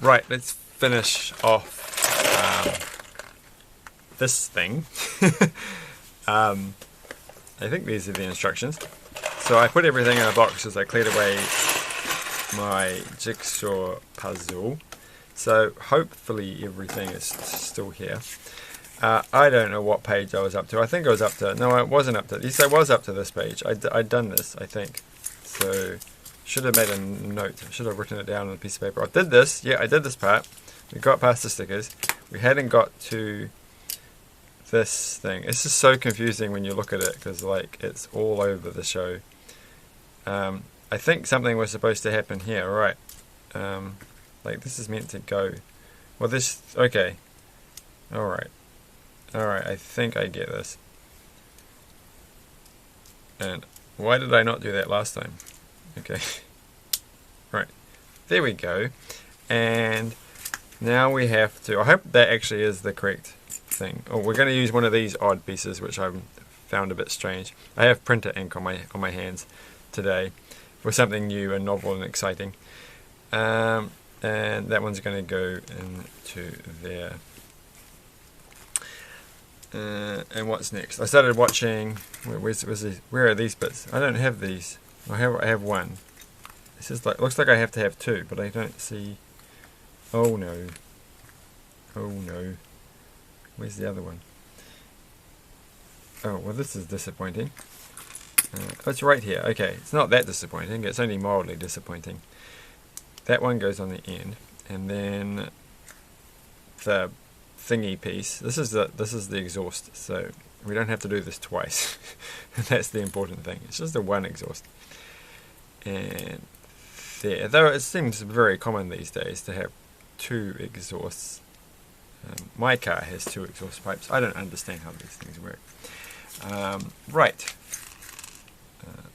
Right, let's finish off this thing. I think these are the instructions. So I put everything in a box as I cleared away my jigsaw puzzle. So hopefully everything is still here. I don't know what page I was up to. I think I was up to... No, I wasn't up to... Yes, I was up to this page. I'd done this, I think. So should have made a note. I should have written it down on a piece of paper. I did this. Yeah, I did this part. We got past the stickers. We hadn't got to this thing. It's just so confusing when you look at it because like it's all over the show. I think something was supposed to happen here, right? Like this is meant to go. Well, this okay. All right, I think I get this. And why did I not do that last time? Okay, right. There we go. And now we have to. I hope that actually is the correct thing. Oh, we're going to use one of these odd pieces, which I've found a bit strange. I have printer ink on my hands today for something new and novel and exciting. And that one's going to go into there. And what's next? I started watching. Where are these bits? I don't have these. I have one. This is like looks like I have to have two, but I don't see. Oh no. Oh no. Where's the other one? Oh well, this is disappointing. Oh, it's right here. Okay, it's not that disappointing. It's only mildly disappointing. That one goes on the end, and then the thingy piece. This is the exhaust, so we don't have to do this twice. That's the important thing. It's just the one exhaust. And there, though it seems very common these days to have two exhausts. My car has two exhaust pipes. I don't understand how these things work. Right.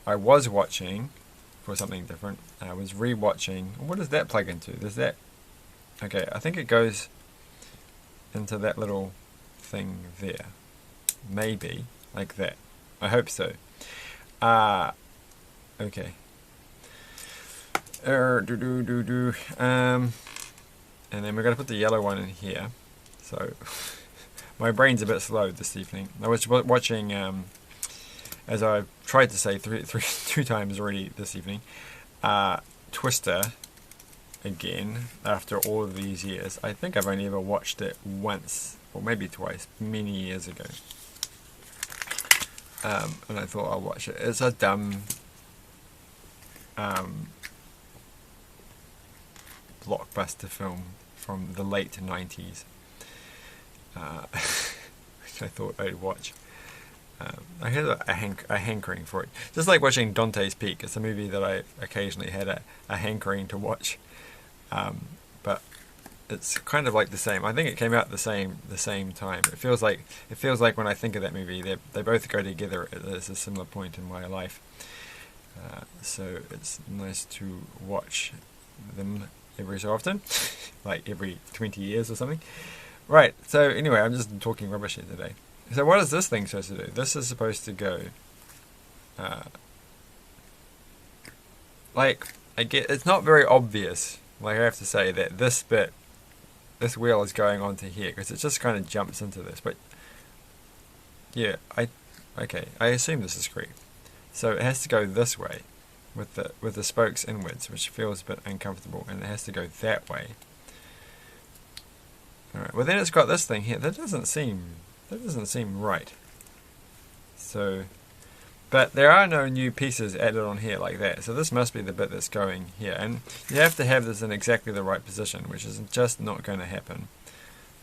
I was watching for something different. I was re-watching. What does that plug into? Does that? Okay, I think it goes into that little thing there. Maybe like that. I hope so. Okay. And then we're going to put the yellow one in here. So my brain's a bit slow this evening. I was watching, as I've tried to say two times already this evening, Twister again after all of these years. I think I've only ever watched it once, or maybe twice, many years ago. And I thought I'll watch it. It's a dumb blockbuster film from the late 90s, which I thought I'd watch. I had a hankering for it. Just like watching Dante's Peak. It's a movie that I occasionally had a hankering to watch. But it's kind of like the same. I think it came out the same time. It feels like when I think of that movie, they both go together at a similar point in my life. So it's nice to watch them every so often, like every 20 years or something. Right, so anyway, I'm just talking rubbish here today. So what is this thing supposed to do? This is supposed to go, like, it's not very obvious, like I have to say, that this wheel is going onto here, because it just kind of jumps into this, but, yeah, okay, I assume this is correct. So it has to go this way, with the spokes inwards, which feels a bit uncomfortable, and it has to go that way. Alright, well then it's got this thing here. That doesn't seem right. So, but there are no new pieces added on here like that. So this must be the bit that's going here. And you have to have this in exactly the right position, which is just not going to happen.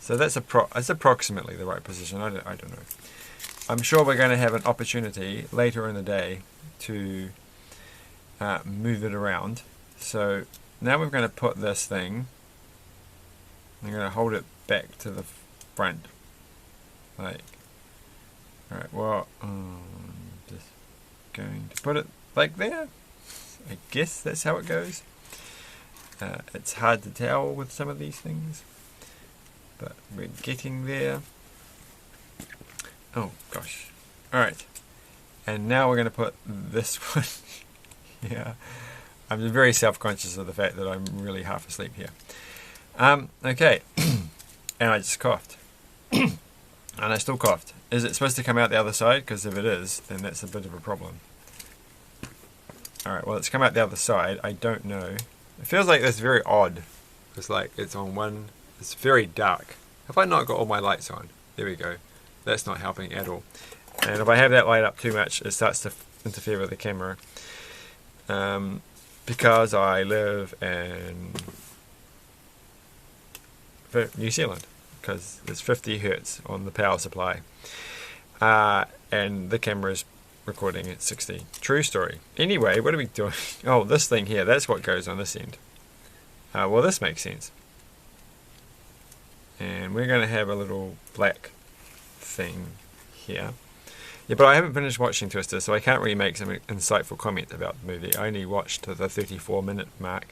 So that's approximately the right position. I don't know. I'm sure we're going to have an opportunity later in the day to move it around. So now we're going to put this thing. I'm going to hold it back to the front. Like, alright, well, I'm just going to put it like there. I guess that's how it goes. It's hard to tell with some of these things, but we're getting there. Oh gosh. Alright, and now we're going to put this one. Yeah, I'm very self-conscious of the fact that I'm really half asleep here. Okay. And I just coughed. And I still coughed. Is it supposed to come out the other side? Because if it is, then that's a bit of a problem. Alright, well, it's come out the other side. I don't know. It feels like that's very odd. It's like it's on one... It's very dark. Have I not got all my lights on? There we go. That's not helping at all. And if I have that light up too much, it starts to interfere with the camera. Because I live in New Zealand. Because there's 50 hertz on the power supply. And the camera's recording at 60. True story. Anyway, what are we doing? Oh, this thing here. That's what goes on this end. Well, this makes sense. And we're going to have a little black thing here. Yeah, but I haven't finished watching Twister, so I can't really make some insightful comment about the movie. I only watched the 34-minute mark.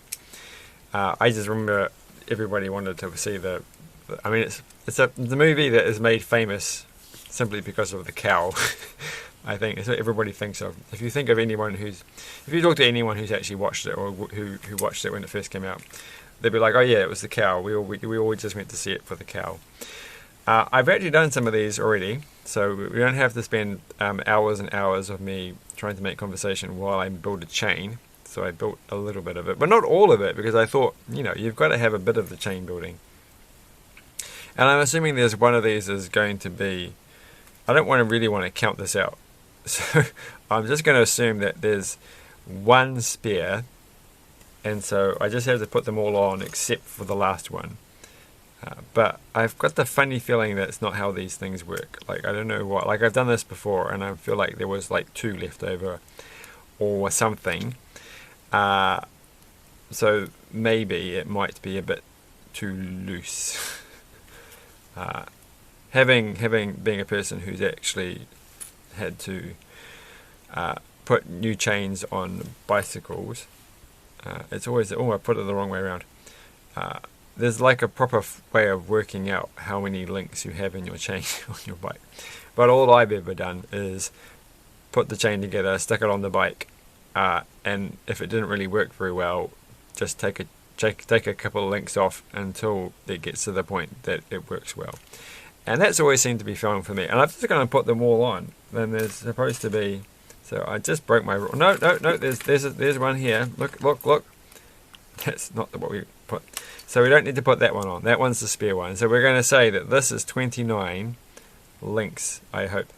I just remember everybody wanted to see the... I mean, it's the movie that is made famous simply because of the cow. I think it's what everybody thinks of. If you think of anyone who's... If you talk to anyone who's actually watched it, or who watched it when it first came out, they'd be like, oh yeah, it was the cow. We all just went to see it for the cow. I've actually done some of these already, so we don't have to spend hours and hours of me trying to make conversation while I build a chain. So I built a little bit of it, but not all of it, because I thought, you know, you've got to have a bit of the chain building. And I'm assuming there's one of these is going to be... I don't really want to count this out. So I'm just going to assume that there's one spare, and so I just have to put them all on except for the last one. But I've got the funny feeling that it's not how these things work. Like, I don't know what... Like, I've done this before, and I feel like there was, like, 2 left over or something. So maybe it might be a bit too loose. Being a person who's actually had to put new chains on bicycles, it's always... Oh, I put it the wrong way around. There's like a proper way of working out how many links you have in your chain on your bike. But all I've ever done is put the chain together, stick it on the bike, and if it didn't really work very well, just take a couple of links off until it gets to the point that it works well. And that's always seemed to be fine for me. And I'm just going to put them all on. Then there's supposed to be... So I just broke my rule. No, there's one here. Look. That's not what we put. So we don't need to put that one on. That one's the spare one. So we're going to say that this is 29 links, I hope.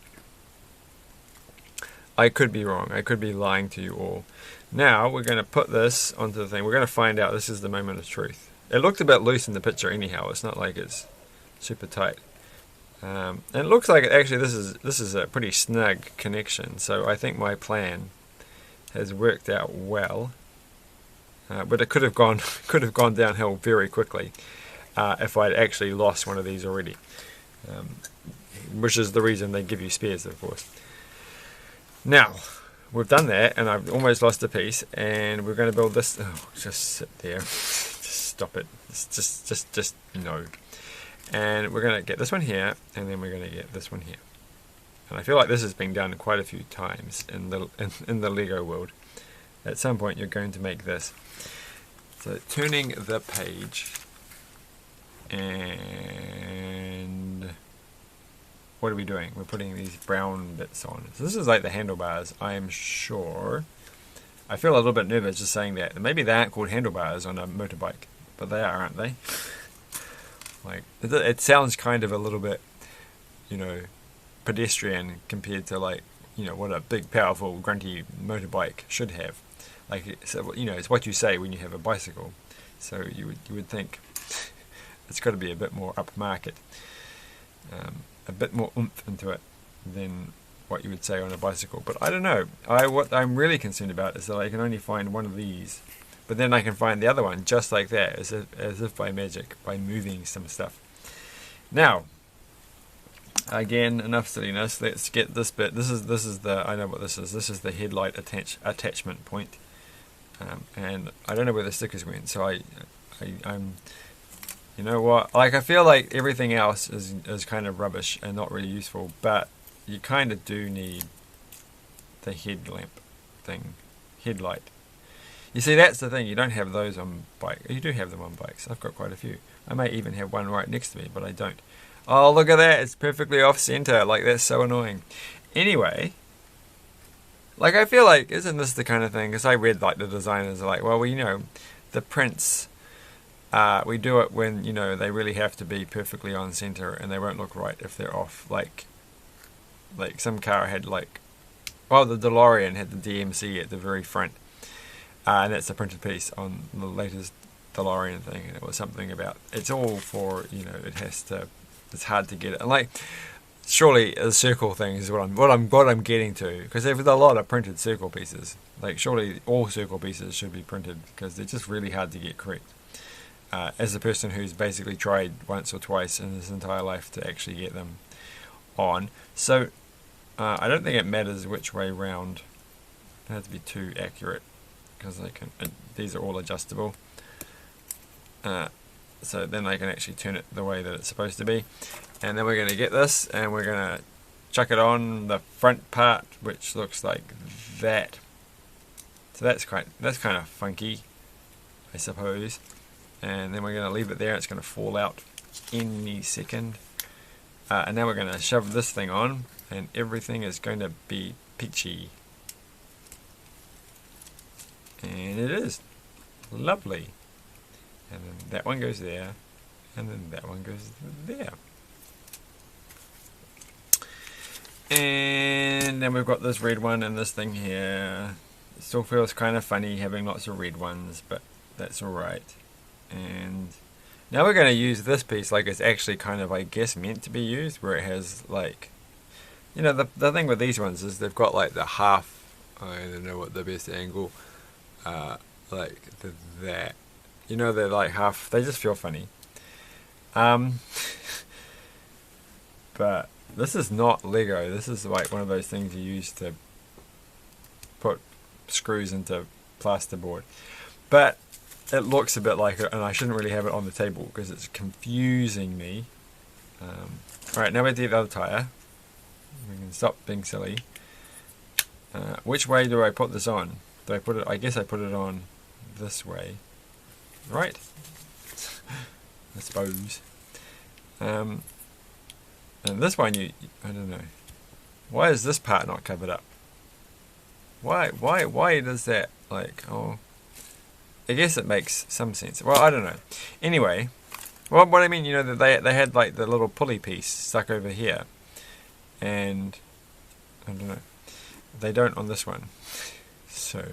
I could be wrong. I could be lying to you all. Now we're going to put this onto the thing. We're going to find out. This is the moment of truth. It looked a bit loose in the picture anyhow. It's not like it's super tight. And it looks like actually this is a pretty snug connection. So I think my plan has worked out well. But it could have gone downhill very quickly if I'd actually lost one of these already, which is the reason they give you spares, of course. Now we've done that, and I've almost lost a piece, and we're going to build this. Oh, just sit there, just stop it. It's just no. And we're going to get this one here, and then we're going to get this one here. And I feel like this has been done quite a few times in the Lego world. At some point you're going to make this. So turning the page, and what are we doing? We're putting these brown bits on. So this is like the handlebars, I am sure. I feel a little bit nervous just saying that. Maybe they aren't called handlebars on a motorbike, but they are, aren't they? Like, it sounds kind of a little bit, you know, pedestrian compared to, like, you know, what a big, powerful, grunty motorbike should have. Like, so, you know, it's what you say when you have a bicycle. So you would think it's got to be a bit more upmarket, a bit more oomph into it than what you would say on a bicycle. But I don't know. What I'm really concerned about is that I can only find one of these, but then I can find the other one just like that, as if by magic, by moving some stuff. Now, again, enough silliness. Let's get this bit. This is the... I know what this is. This is the headlight attachment point. And I don't know where the stickers went, so I'm, you know what, like, I feel like everything else is kind of rubbish and not really useful, but you kind of do need the headlight. You see, that's the thing. You don't have those on bike. You do have them on bikes. I've got quite a few. I may even have one right next to me, but I don't. Oh, look at that. It's perfectly off center. Like, that's so annoying. Anyway, like, I feel like, isn't this the kind of thing? Because I read, like, the designers are like, well, you know, the prints, we do it when, you know, they really have to be perfectly on center and they won't look right if they're off. Like some car had, like, well, the DeLorean had the DMC at the very front. And that's a printed piece on the latest DeLorean thing. And it was something about, it's all for, you know, it has to, it's hard to get it. And, like, surely the circle thing is what I'm getting to, because there's a lot of printed circle pieces. Like, surely all circle pieces should be printed because they're just really hard to get correct. As a person who's basically tried once or twice in his entire life to actually get them on, so I don't think it matters which way round. It doesn't have to be too accurate because these are all adjustable. So then I can actually turn it the way that it's supposed to be. And then we're going to get this and we're going to chuck it on the front part, which looks like that. So that's kind of funky, I suppose. And then we're going to leave it there. It's going to fall out any second. And now we're going to shove this thing on and everything is going to be peachy. And it is lovely. And then that one goes there, and then that one goes there. And then we've got this red one and this thing here. It still feels kind of funny having lots of red ones, but that's alright. And now we're going to use this piece like it's actually kind of, I guess, meant to be used, where it has, like, you know, the thing with these ones is they've got, like, the half, I don't know what the best angle, like that. You know, they're like half, they just feel funny. But this is not Lego. This is like one of those things you use to put screws into plasterboard. But it looks a bit like it, and I shouldn't really have it on the table because it's confusing me. Alright, now we do the other tyre. We can stop being silly. Which way do I put this on? Do I put it, I guess I put it on this way. Right, I suppose. And this one, I don't know. Why is this part not covered up? Why does that, like, oh, I guess it makes some sense. Well, I don't know. Anyway, well, what I mean, you know, that they had, like, the little pulley piece stuck over here. And, I don't know. They don't on this one. So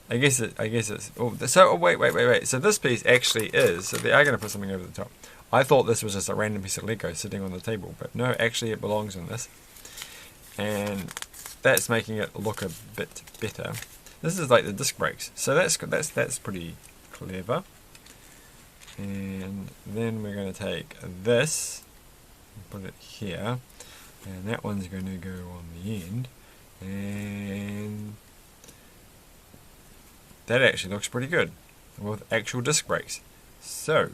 I guess it's. Oh, so wait. So this piece actually is. So they are going to put something over the top. I thought this was just a random piece of Lego sitting on the table, but no, actually it belongs on this, and that's making it look a bit better. This is like the disc brakes, so that's pretty clever. And then we're going to take this and put it here, and that one's going to go on the end, and that actually looks pretty good with actual disc brakes. So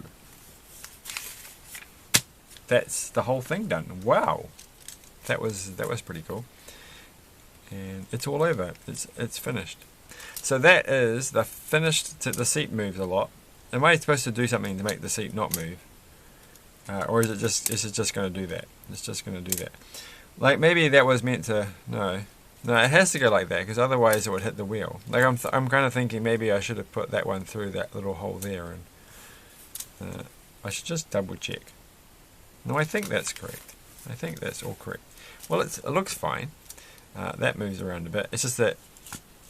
that's the whole thing done. Wow, that was pretty cool. And it's all over. It's finished. So that is the finished. The seat moves a lot. Am I supposed to do something to make the seat not move, or is it just going to do that? It's just going to do that. Like maybe that was meant to. No, it has to go like that because otherwise it would hit the wheel. Like I'm kind of thinking maybe I should have put that one through that little hole there, and I should just double check. No, I think that's correct. I think that's all correct. Well, it looks fine. That moves around a bit. It's just that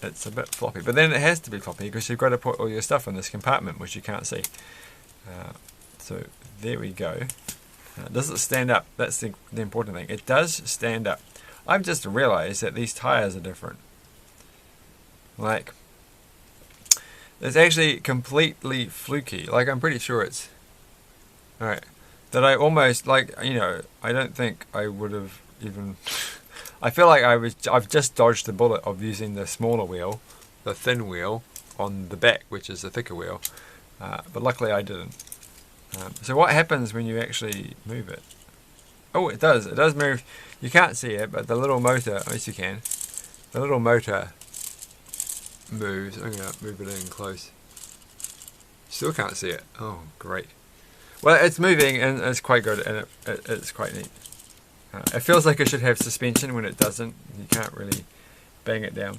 it's a bit floppy. But then it has to be floppy because you've got to put all your stuff in this compartment, which you can't see. So there we go. Does it stand up? That's the important thing. It does stand up. I've just realized that these tires are different. Like, it's actually completely fluky. Like, I'm pretty sure it's... Alright. That I almost, like, you know, I don't think I would have even... I feel like I've just dodged the bullet of using the smaller wheel, the thin wheel, on the back, which is the thicker wheel. But luckily I didn't. So what happens when you actually move it? Oh, it does move. You can't see it, but the little motor, at least you can, the little motor moves. I'm going to move it in close. Still can't see it. Oh, great. Well, it's moving and it's quite good, and it's quite neat. It feels like it should have suspension when it doesn't. You can't really bang it down.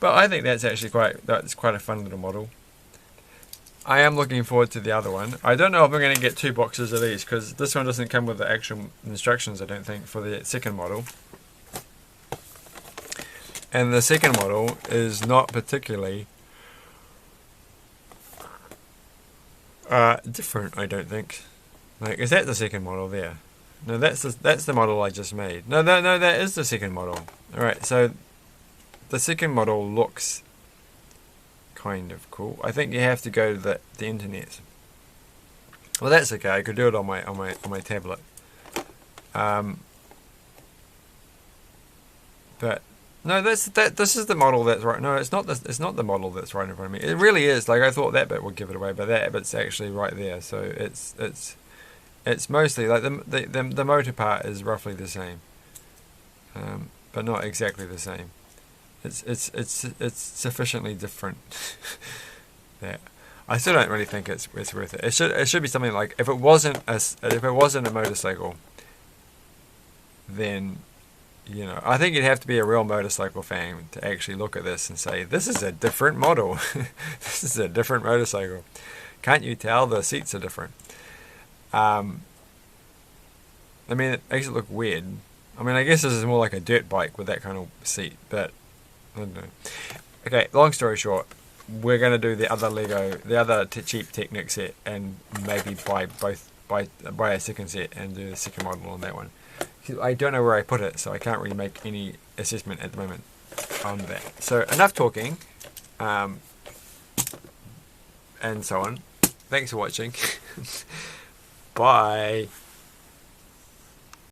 But I think that's actually quite a fun little model. I am looking forward to the other one. I don't know if I'm going to get 2 boxes of these, because this one doesn't come with the actual instructions, I don't think, for the second model. And the second model is not particularly different, I don't think. Like, is that the second model there? No, that's the model I just made. No, that is the second model. Alright, so the second model looks kind of cool. I think you have to go to the internet. Well, that's okay. I could do it on my tablet. But no, this is the model that's right. No, it's not the model that's right in front of me. It really is. Like, I thought that bit would give it away, but that bit's actually right there. So it's mostly like the motor part is roughly the same, but not exactly the same. It's sufficiently different. Yeah, I still don't really think it's worth it. It should be something like, if it wasn't a motorcycle, then, you know, I think you'd have to be a real motorcycle fan to actually look at this and say, this is a different model. This is a different motorcycle. Can't you tell the seats are different? I mean, it makes it look weird. I mean, I guess this is more like a dirt bike with that kind of seat, but I don't know. Okay, long story short, we're going to do the other cheap Technic set, and maybe buy a second set and do the second model on that one. I don't know where I put it, so I can't really make any assessment at the moment on that. So enough talking, and so on. Thanks for watching. Bye.